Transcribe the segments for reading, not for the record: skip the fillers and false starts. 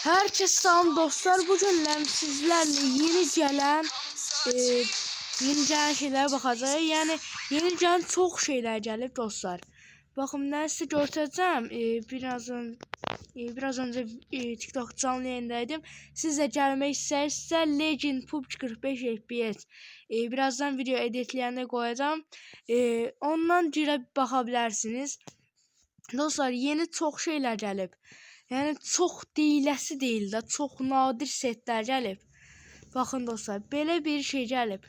Herkese selam dostlar. Bugün sizlerle yeni gelen şeylere bakacağız. Yani yeni gelen çok şeyler gelip dostlar. Bakın ben size göstereceğim. Biraz önce TikTok canlı yayındaydım. Siz de gelmek isterseniz Legend PUBG 45 FPS. Birazdan video editleyende koyacağım. Ondan girip bakabilirsiniz. Dostlar yeni çok şeyler gelip. Yəni çox deyiləsi deyil də, çox nadir setlər gəlib. Baxın dostlar, belə bir şey gəlib.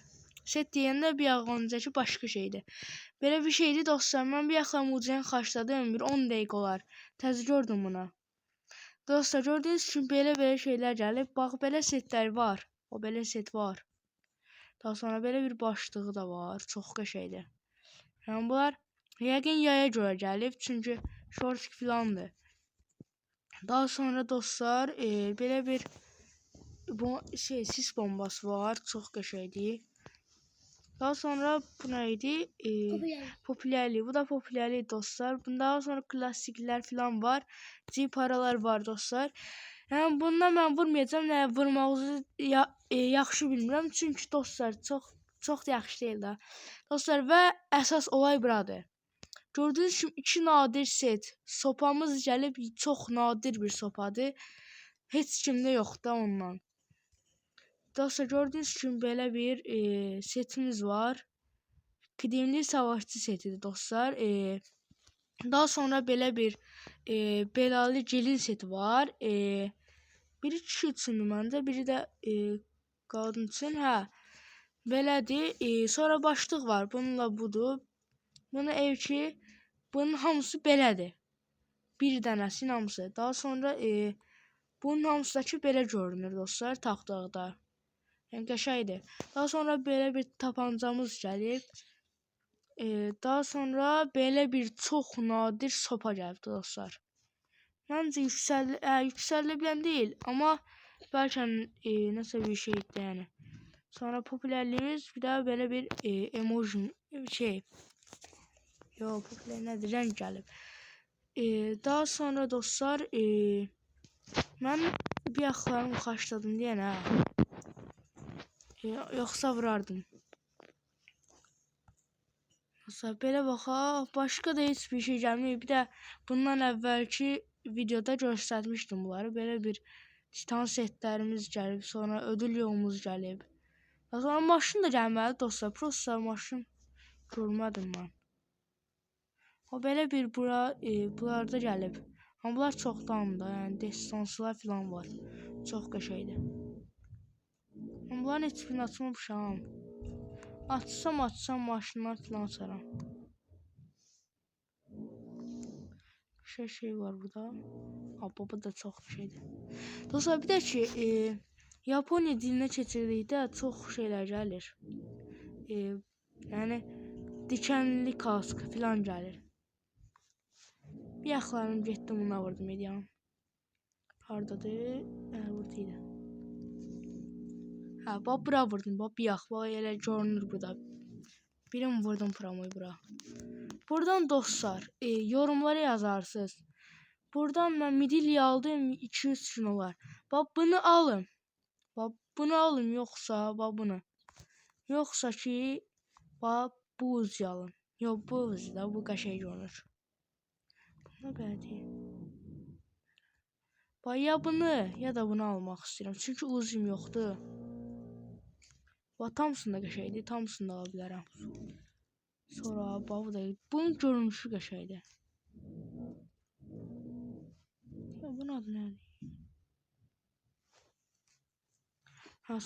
Set deyəndə bir öncəki başqa şeydir. Belə bir şeydir dostlar. Mən bir yaxın mucizəni xərclədim, bir 10 dəqiqə olar. Təzə gördüm buna. Dostlar, gördüyünüz kimi belə şeylər gəlib. Bax, belə setlər var. O belə set var. Daha sonra belə bir başlığı da var. Çox qəşəngdir. Yəni bunlar yəqin yaya görə gəlib, çünki short filandır. Daha sonra dostlar belə bir sis bombası var. Çox qəşəngdir. Daha sonra bu nə idi? Popülerlik. Bu da popülerlik dostlar. Bundan sonra klassiklər falan var. Paralar var dostlar. Yəni bundan mən vurmayacağım. Nə vurmağınızı yaxşı bilmirəm. Çünki dostlar çox yaxşı deyil də. Dostlar və əsas olay buradır. Gördüğünüz kimi 2 nadir set. Sopamız gəlib, çox nadir bir sopadır. Heç kimdə yoxdur da ondan. Dostlar, gördüğünüz kimi belə bir setimiz var. Qedimli savaşçı setidir dostlar. Daha sonra belə bir belalı gelin seti var. Biri kişi üçündür məncə, biri də qadın üçün. Belədir. Sonra başlıq var. Bununla budur. Bunu bunun hamısı belədir. Bir dənəsin hamısı. Daha sonra bunun hamısındakı belə görünür dostlar, taxtaqda. Yəni qəşəngdir. Daha sonra belə bir tapancamız gəlib. Daha sonra belə bir çox nadir sopa gəlib dostlar. Məncə yüksələ bilən deyil, amma bəlkə nəsə bir şeydir yəni. Sonra popülerliğimiz bir daha belə bir emoji Yok, popüler nədir? Rəng gəlib. Daha sonra dostlar mən bir yaxlarımı xaçladım deyən yoxsa vurardım. Dostlar belə baxaq, başqa da heç bir şey gəlmir. Bir də bundan əvvəlki videoda göstərmişdim bunları. Belə bir titan setlərimiz gəlib, sonra ödül yolumuz gəlib. Daha sonra maşın da gəlməli dostlar. Prosta maşın görmədim mən. O belə bir buralarda gəlib. Amma bunlar çoxdandır, yəni destanslar falan var. Çox qəşəngdir. Amma bunların heç birini açmamışam. Açsam maşınlar falan açaram. Şey var burada. Bu da çox şeydir. Dostlar bir də ki Yaponiya dilinə keçirdikdə çox şeylər gəlir. Yəni dikenli kask falan gəlir. Bir yaxlarım getdim, buna vurdum ediyorum. Hardadır? Buradaydı. Bax bura vurdum. Bax bir yax. Bax elə görünür burada. Birim vurdum promoyu bura. Buradan dostlar yorumlara yazarsınız. Buradan mən midilli aldım 200 gün olar. Bax bunu alın. Bax bunu alın, yoxsa bax bunu. Yoxsa ki bax bu ucu alın. Yox bu ucu da, bu qəşəng görünür. Buna belə deyim. Bax ya bunu ya da bunu almaq istəyirəm. Çünki uzum yoxdur. Bax tamsını da qəşəngdir. Tamsını da ala bilərəm. Sonra bax bu da. Bunun görünüşü qəşəngdir. Ya bunun adı nədir?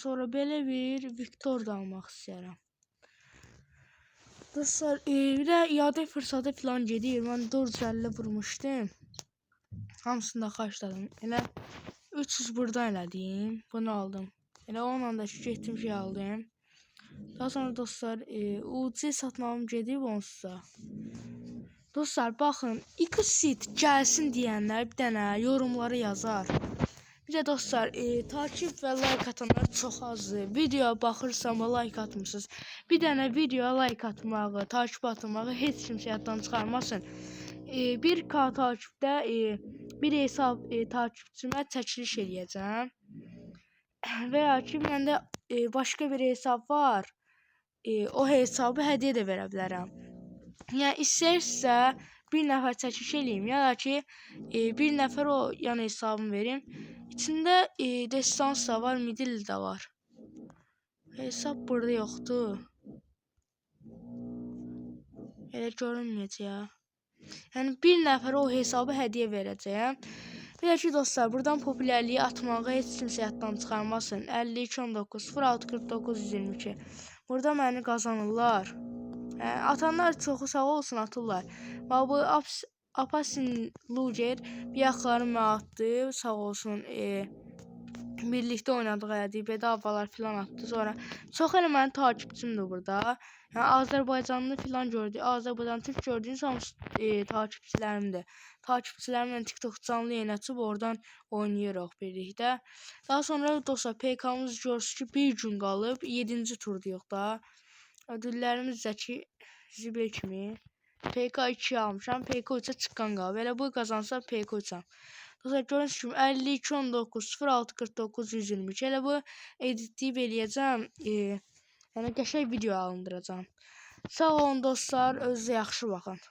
Sonra belə bir Victor da almaq istəyirəm. Dostlar bir də iade fırsatı falan gedir. Mən 450 vurmuşdum. Hamısını da xərclədim. Elə 300 buradan elədim. Bunu aldım. Elə onunla da getdim şey aldım. Daha sonra dostlar UC satmağım gedib onsuzda. Dostlar baxın, Xseed gəlsin deyənlər bir dənə yorumlara yazar. Bir də dostlar takip və like atanlar çox azdır. Videoya baxırsam və like atmırsınız. Bir dənə videoya like atmağı, takip atmağı heç kimsə yaddan çıxarmasın. 1K takipdə bir hesab takipçimə çəkiliş eləyəcəm. Və ya ki, məndə başqa bir hesab var. O hesabı hədiyyə də verə bilərəm. Yəni istəyirsə bir nəfər çəkiliş eləyim, ya da ki, bir nəfər o yan hesabımı verim. İçində destans da var, midil də var. Hesab burada yoxdur. Elə görünməyəcək. Yəni bir nəfərə o hesabı hədiyyə verəcəyəm. Bir də ki dostlar, buradan popülərliyi atmağı heç kimsə yaddan çıxarmasın. 52 19 06 49 122. Burada məni qazanırlar. Atanlar çoxu sağ olsun, atırlar. Bax bu Apasin Luger bir yaxlarım mənə atdı, sağ olsun. Birlikdə oynadıq, elədik, bedavalar filan atdı. Sonra çox elə mənim takipçimdir burada. Yəni Azərbaycanlı filan gördü, Azərbaycan Türk gördüyünüz hamısı takipçilərimdir. Takipçilərimlə TikTok canlı yayın açıb oradan oynayırıq birlikdə. Daha sonra dostlar PK-mız görsün ki, bir gün qalıb 7-ci turdayıq da. Ödüllərimiz də ki zibil kimi. PK 2 almışam, PK 3-ə çıxqan qalıb. Elə bu qazansa PK 3-əm. Dostlar gördüyünüz kimi 52 19 06 49 122. Elə bu editləyib eləyəcəm. Yəni qəşəng video alındıracağam. Sağ olun dostlar, özünüzə yaxşı baxın.